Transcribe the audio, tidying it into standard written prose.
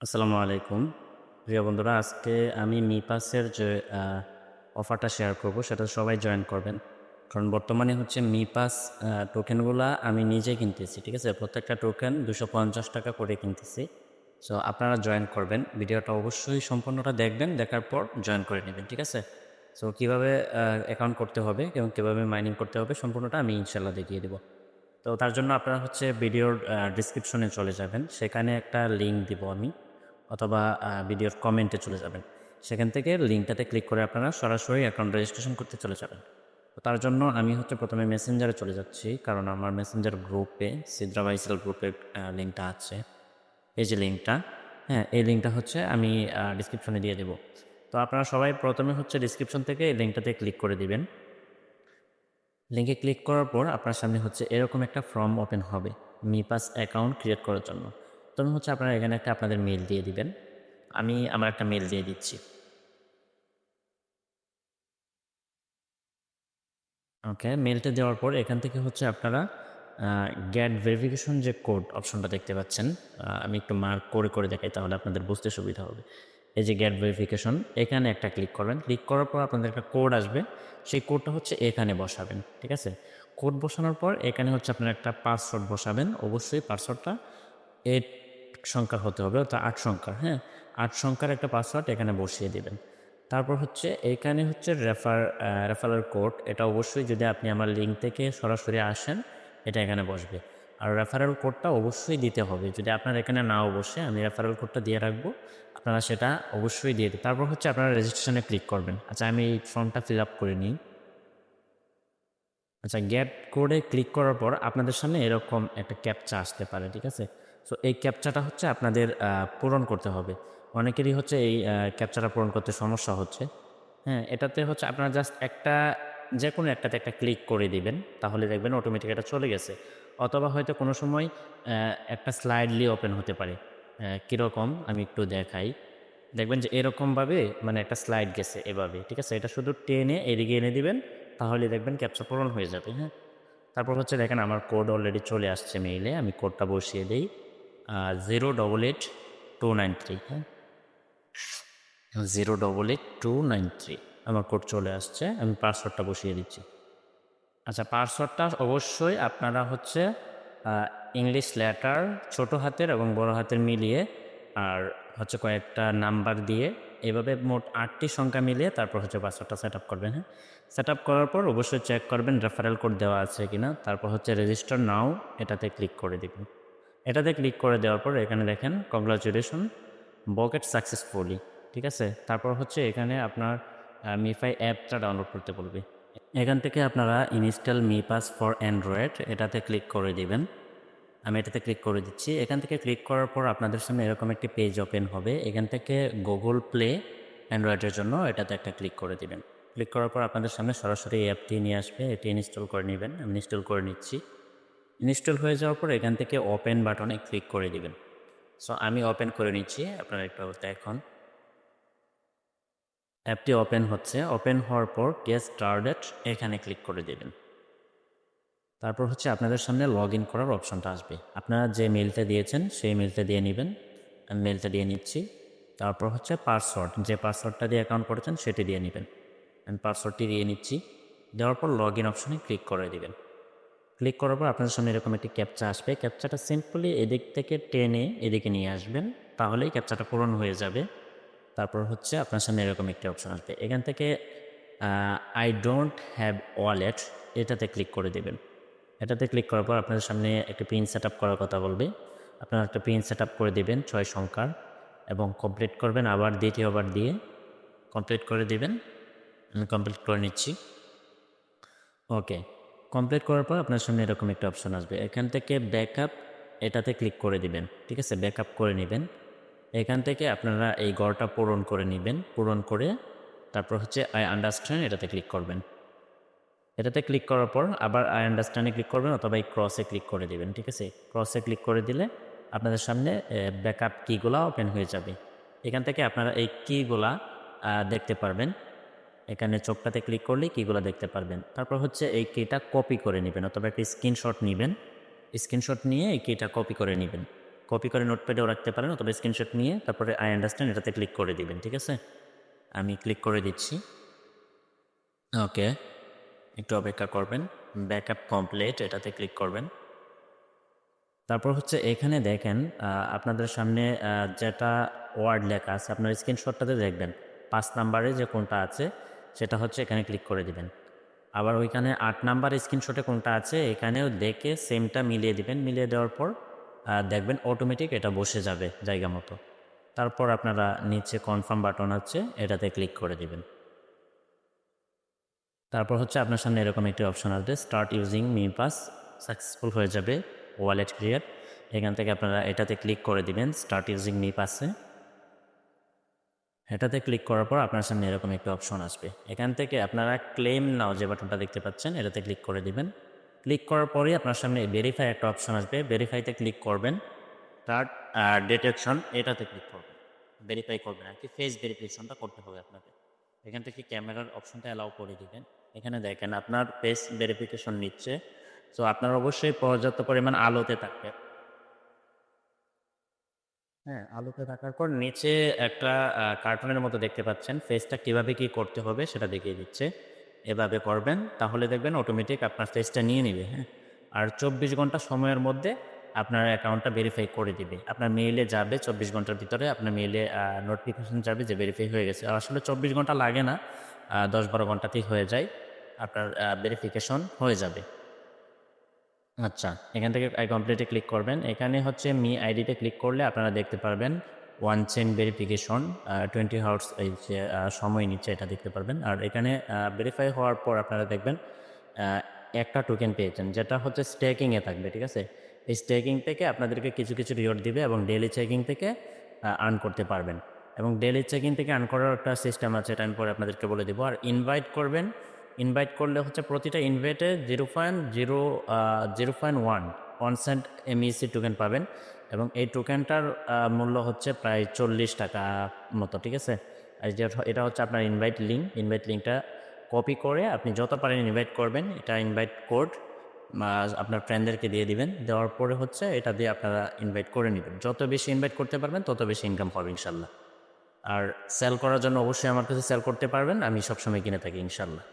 আসসালামু আলাইকুম। প্রিয় বন্ধুরা, আজকে আমি মিপাসের যে অফারটা শেয়ার করব সেটা সবাই জয়েন করবেন। কারণ বর্তমানে হচ্ছে মিপাস টোকেনগুলা আমি নিজে কিনতেছি। ঠিক আছে? প্রত্যেকটা টোকেন ৳২৫০ করে কিনতেছি। সো আপনারা জয়েন করবেন। ভিডিওটা অবশ্যই সম্পূর্ণটা দেখবেন, দেখার পর জয়েন করে নেবেন। ঠিক আছে? সো কীভাবে অ্যাকাউন্ট করতে হবে এবং কীভাবে মাইনিং করতে হবে সম্পূর্ণটা আমি ইনশাআল্লাহ দেখিয়ে দেব। তো তার জন্য আপনারা হচ্ছে ভিডিওর ডেসক্রিপশনে চলে যাবেন। সেখানে একটা লিঙ্ক দিব আমি, অথবা ভিডিওর কমেন্টে চলে যাবেন। সেখান থেকে লিঙ্কটাতে ক্লিক করে আপনারা সরাসরি অ্যাকাউন্ট রেজিস্ট্রেশন করতে চলে যাবেন। তো তার জন্য আমি হচ্ছে প্রথমে মেসেঞ্জারে চলে যাচ্ছি, কারণ আমার মেসেঞ্জার গ্রুপে সিদ্রা ভাইসাল গ্রুপের লিঙ্কটা আছে। এই যে লিঙ্কটা, হ্যাঁ, এই লিঙ্কটা হচ্ছে আমি ডিসক্রিপশনে দিয়ে দেব। তো আপনারা সবাই প্রথমে হচ্ছে ডিসক্রিপশন থেকে এই লিঙ্কটাতে ক্লিক করে দিবেন। লিঙ্কে ক্লিক করার পর আপনার সামনে হচ্ছে এরকম একটা ফর্ম ওপেন হবে মিপাস অ্যাকাউন্ট ক্রিয়েট করার জন্য। তখন হচ্ছে আপনারা এখানে একটা আপনাদের মেইল দিয়ে দিবেন। আমি আমার একটা মেইল দিয়ে দিচ্ছি। ওকে, মেইলটা দেওয়ার পর এখান থেকে হচ্ছে আপনারা গেট ভেরিফিকেশন যে কোড অপশনটা দেখতে পাচ্ছেন, আমি একটু মার্ক করে দেখাই, তাহলে আপনাদের বুঝতে সুবিধা হবে। এই যে গেট ভেরিফিকেশন, এখানে একটা ক্লিক করবেন। ক্লিক করার পর আপনাদের একটা কোড আসবে, সেই কোডটা হচ্ছে এখানে বসাবেন। ঠিক আছে? কোড বসানোর পর এখানে হচ্ছে আপনারা একটা পাসওয়ার্ড বসাবেন। অবশ্যই পাসওয়ার্ডটা 8 সংখ্যার হতে হবে, অর্থাৎ 8 সংখ্যার। হ্যাঁ, 8 সংখ্যার একটা পাসওয়ার্ড এখানে বসিয়ে দিবেন। তারপর হচ্ছে এইখানে হচ্ছে রেফারেল কোড, এটা অবশ্যই যদি আপনি আমার লিঙ্ক থেকে সরাসরি আসেন, এটা এখানে বসবে। আর রেফারেল কোডটা অবশ্যই দিতে হবে। যদি আপনার এখানে নাও বসে, আমি রেফারেল কোডটা দিয়ে রাখবো, আপনারা সেটা অবশ্যই দিয়ে দিন। তারপর হচ্ছে আপনারা রেজিস্ট্রেশনে ক্লিক করবেন। আচ্ছা, আমি এই ফর্মটা ফিল আপ করে নিই। আচ্ছা, গেট কোডে ক্লিক করার পর আপনাদের সামনে এরকম একটা ক্যাপচা আসতে পারে। ঠিক আছে? সো এই ক্যাপচাটা হচ্ছে আপনাদের পূরণ করতে হবে। অনেকেরই হচ্ছে এই ক্যাপচাটা পূরণ করতে সমস্যা হচ্ছে। হ্যাঁ, এটাতে হচ্ছে আপনারা জাস্ট একটা, যে কোনো একটাতে একটা ক্লিক করে দিবেন, তাহলে দেখবেন অটোমেটিক এটা চলে গেছে। অথবা হয়তো কোনো সময় একটা স্লাইডলি ওপেন হতে পারে। কীরকম আমি একটু দেখাই। দেখবেন যে এরকমভাবে মানে একটা স্লাইড গেছে এভাবে। ঠিক আছে? এটা শুধু টেনে এদিকে এনে দিবেন, তাহলে দেখবেন ক্যাপচা পূরণ হয়ে যাবে। হ্যাঁ, তারপর হচ্ছে দেখেন আমার কোড অলরেডি চলে আসছে মেইলে। আমি কোডটা বসিয়ে দিই 088293। হ্যাঁ, 088293 আমার কোড চলে আসছে। আমি পাসওয়ার্ডটা বসিয়ে দিচ্ছি। আচ্ছা, পাসওয়ার্ডটা অবশ্যই আপনারা হচ্ছে ইংলিশ লেটার ছোট হাতের এবং বড় হাতের মিলিয়ে, আর হচ্ছে কয়েকটা নাম্বার দিয়ে, এভাবে মোট 8টি সংখ্যা মিলিয়ে তারপর হচ্ছে পাসওয়ার্ডটা সেট আপ করবেন। হ্যাঁ, সেট আপ করার পর অবশ্যই চেক করবেন রেফারেল কোড দেওয়া আছে কিনা। তারপর হচ্ছে রেজিস্টার নাও, এটাতে ক্লিক করে দিবেন। এটাতে ক্লিক করে দেওয়ার পর এখানে দেখেন কংগ্রাচুলেশন, বকেট সাকসেসফুলি। ঠিক আছে? তারপর হচ্ছে এখানে আপনার মিফাই অ্যাপটা ডাউনলোড করতে বলবে। এখান থেকে আপনারা ইনস্টল মিপাস ফর অ্যান্ড্রয়েড, এটাতে ক্লিক করে দিবেন। আমি এটাতে ক্লিক করে দিচ্ছি। এখান থেকে ক্লিক করার পর আপনাদের সামনে এরকম একটি পেজ ওপেন হবে। এখান থেকে গুগল প্লে অ্যান্ড্রয়েডের জন্য এটাতে একটা ক্লিক করে দিবেন। ক্লিক করার পর আপনাদের সামনে সরাসরি এই অ্যাপটি নিয়ে আসবে। এটি ইনস্টল করে নেবেন। আমি ইনস্টল করে নিচ্ছি। ইনস্টল হয়ে যাওয়ার পর এখান থেকে ওপেন বাটনে ক্লিক করে দিবেন। সো আমি ওপেন করে নিচ্ছি, আপনারা একটু দেখুন। অ্যাপটি ওপেন হচ্ছে। ওপেন হওয়ার পর গেট স্টার্টেড, এখানে ক্লিক করে দেবেন। তারপর হচ্ছে আপনাদের সামনে লগ ইন করার অপশনটা আসবে। আপনারা যে মেলটা দিয়েছেন সেই মেলটা দিয়ে নেবেন। আমি মেলটা দিয়ে নিচ্ছি। তারপর হচ্ছে পাসওয়ার্ড, যে পাসওয়ার্ডটা দিয়ে অ্যাকাউন্ট করেছেন সেটি দিয়ে নেবেন। আমি পাসওয়ার্ডটি দিয়ে নিচ্ছি। দেওয়ার পর লগ ইন অপশনে ক্লিক করে দিবেন। ক্লিক করার পর আপনাদের সামনে এরকম একটি ক্যাপচা আসবে। ক্যাপচাটা সিম্পলি এদিক থেকে টেনে এদিকে নিয়ে আসবেন, তাহলেই ক্যাপচাটা পূরণ হয়ে যাবে। তারপর হচ্ছে আপনার সামনে এরকম একটি অপশন আসবে। এখান থেকে আই ডোন্ট হ্যাভ ওয়ালেট, এটাতে ক্লিক করে দেবেন। এটাতে ক্লিক করার পর আপনাদের সামনে একটা পিন সেট আপ করার কথা বলবে। আপনারা একটা পিন সেট আপ করে দেবেন 6 সংখ্যার, এবং কমপ্লিট করবেন আবার দ্বিতীয়বার দিয়ে কমপ্লিট করে দিবেন। আমি কমপ্লিট করে নিচ্ছি। ওকে, কমপ্লিট করার পর আপনার সামনে এরকম একটা অপশন আসবে। এখান থেকে ব্যাকআপ, এটাতে ক্লিক করে দিবেন। ঠিক আছে? ব্যাকআপ করে নেবেন। এখান থেকে আপনারা এই গড়টা পূরণ করে নেবেন। পূরণ করে তারপর হচ্ছে আই আন্ডারস্ট্যান্ড, এটাতে ক্লিক করবেন। এটাতে ক্লিক করার পর আবার আই আন্ডারস্ট্যান্ডে ক্লিক করবেন, অথবা এই ক্রসে ক্লিক করে দিবেন। ঠিক আছে? ক্রসে ক্লিক করে দিলে আপনাদের সামনে ব্যাকআপ কিগুলা ওপেন হয়ে যাবে। এখান থেকে আপনারা এই কিগুলা দেখতে পারবেন। এখানে চোখটাতে ক্লিক করলেই কিগুলা দেখতে পারবেন। তারপর হচ্ছে এই কিটা কপি করে নেবেন, অথবা একটা স্ক্রিনশট নেবেন। স্ক্রিনশট নিয়ে এই কিটা কপি করে নেবেন। কপি করে নোটপ্যাডেও রাখতে পারেন অথবা স্ক্রিনশট নিয়ে তারপরে আই আন্ডারস্ট্যান্ড এটাতে ক্লিক করে দিবেন, ঠিক আছে? আমি ক্লিক করে দিচ্ছি। ওকে, একটু অপেক্ষা করবেন। ব্যাকআপ কমপ্লিট এটাতে ক্লিক করবেন। তারপর হচ্ছে এখানে দেখেন আপনাদের সামনে যেটা ওয়ার্ড লেখা আছে আপনার স্ক্রিনশটটাতে দেখবেন 5 নাম্বারে যে কোনটা আছে সেটা হচ্ছে এখানে ক্লিক করে দিবেন। আবার ওইখানে 8 নাম্বার স্ক্রিনশটে কোনটা আছে এখানেও দেখে সেমটা মিলিয়ে দিবেন। মিলিয়ে দেওয়ার পর দেখবেন অটোমেটিক এটা বসে যাবে জায়গা মতো। তারপর আপনারা নিচে কনফার্ম বাটন আছে এটাতে ক্লিক করে দিবেন। তারপর হচ্ছে আপনার সামনে এরকম একটি অপশন আসবে, স্টার্ট ইউজিং মিপাস, সাকসেসফুল হয়ে যাবে ওয়ালেট ক্রিয়েট। এখান থেকে আপনারা এটাতে ক্লিক করে দিবেন স্টার্ট ইউজিং মিপাসে। এটাতে ক্লিক করার পর আপনার সামনে এরকম একটি অপশন আসবে। এখান থেকে আপনারা ক্লেম নাও যে বাটনটা দেখতে পাচ্ছেন এটাতে ক্লিক করে দিবেন। ক্লিক করার পরেই আপনার সামনে ভেরিফাই একটা অপশন আসবে, ভেরিফাইতে ক্লিক করবেন। স্টার্ট ডিটেকশন এটাতে ক্লিক করবেন। ভেরিফাই করবেন আর কি, ফেস ভেরিফিকেশনটা করতে হবে আপনাদের। এখান থেকে ক্যামেরার অপশনটা অ্যালাউ করে দিবেন। এখানে দেখেন আপনার ফেস ভেরিফিকেশন নিচ্ছে। সো আপনার অবশ্যই পর্যাপ্ত পরিমাণ আলোতে থাকবে। হ্যাঁ, আলোতে থাকার পর নিচে একটা কার্টুনের মতো দেখতে পাচ্ছেন, ফেসটা কীভাবে কী করতে হবে সেটা দেখিয়ে দিচ্ছে। এভাবে করবেন তাহলে দেখবেন অটোমেটিক আপনার ফেসটা নিয়ে নেবে, হ্যাঁ? আর 24 ঘন্টা সময়ের মধ্যে আপনার অ্যাকাউন্টটা ভেরিফাই করে দিবে। আপনার মেইলে যাবে 24 ঘন্টার ভিতরে আপনার মেইলে নোটিফিকেশন যাবে যে ভেরিফাই হয়ে গেছে। আর আসলে 24 ঘন্টা লাগে না, 10-12 ঘন্টাতেই হয়ে যায়। আপনার ভেরিফিকেশন হয়ে যাবে। আচ্ছা, এখান থেকে আই কমপ্লিটে ক্লিক করবেন। এখানে হচ্ছে মি আইডিতে ক্লিক করলে আপনারা দেখতে পারবেন ওয়ান চেইন ভেরিফিকেশন 20 হাওয়ার্স এই যে সময় নিচ্ছে এটা দেখতে পারবেন। আর এখানে ভেরিফাই হওয়ার পর আপনারা দেখবেন একটা টোকেন পেয়েছেন যেটা হচ্ছে স্টেকিংয়ে থাকবে, ঠিক আছে? এই স্টেকিং থেকে আপনাদেরকে কিছু কিছু রিওয়ার্ড দিবে এবং ডেইলি চেকিং থেকে আর্ন করতে পারবেন। এবং ডেইলি চেকিং থেকে আর্ন করার একটা সিস্টেম আছে, এটা আমি পরে আপনাদেরকে বলে দেবো। আর ইনভাইট করবেন, ইনভাইট করলে হচ্ছে প্রতিটা ইনভাইটে 0.1 সেন্ট MEC টোকেন পাবেন এবং এই টোকেনটার মূল্য হচ্ছে প্রায় 40 টাকা মতো, ঠিক আছে? আর এটা হচ্ছে আপনার ইনভাইট লিঙ্ক। ইনভাইট লিঙ্কটা কপি করে আপনি যত পারেন ইনভাইট করবেন। এটা ইনভাইট কোড আপনার ফ্রেন্ডদেরকে দিয়ে দিবেন। দেওয়ার পরে হচ্ছে এটা দিয়ে আপনারা ইনভাইট করে নেবেন। যত বেশি ইনভাইট করতে পারবেন তত বেশি ইনকাম হবে ইনশাল্লাহ। আর সেল করার জন্য অবশ্যই আমার কাছে সেল করতে পারবেন, আমি সবসময় কিনে থাকি ইনশাল্লাহ।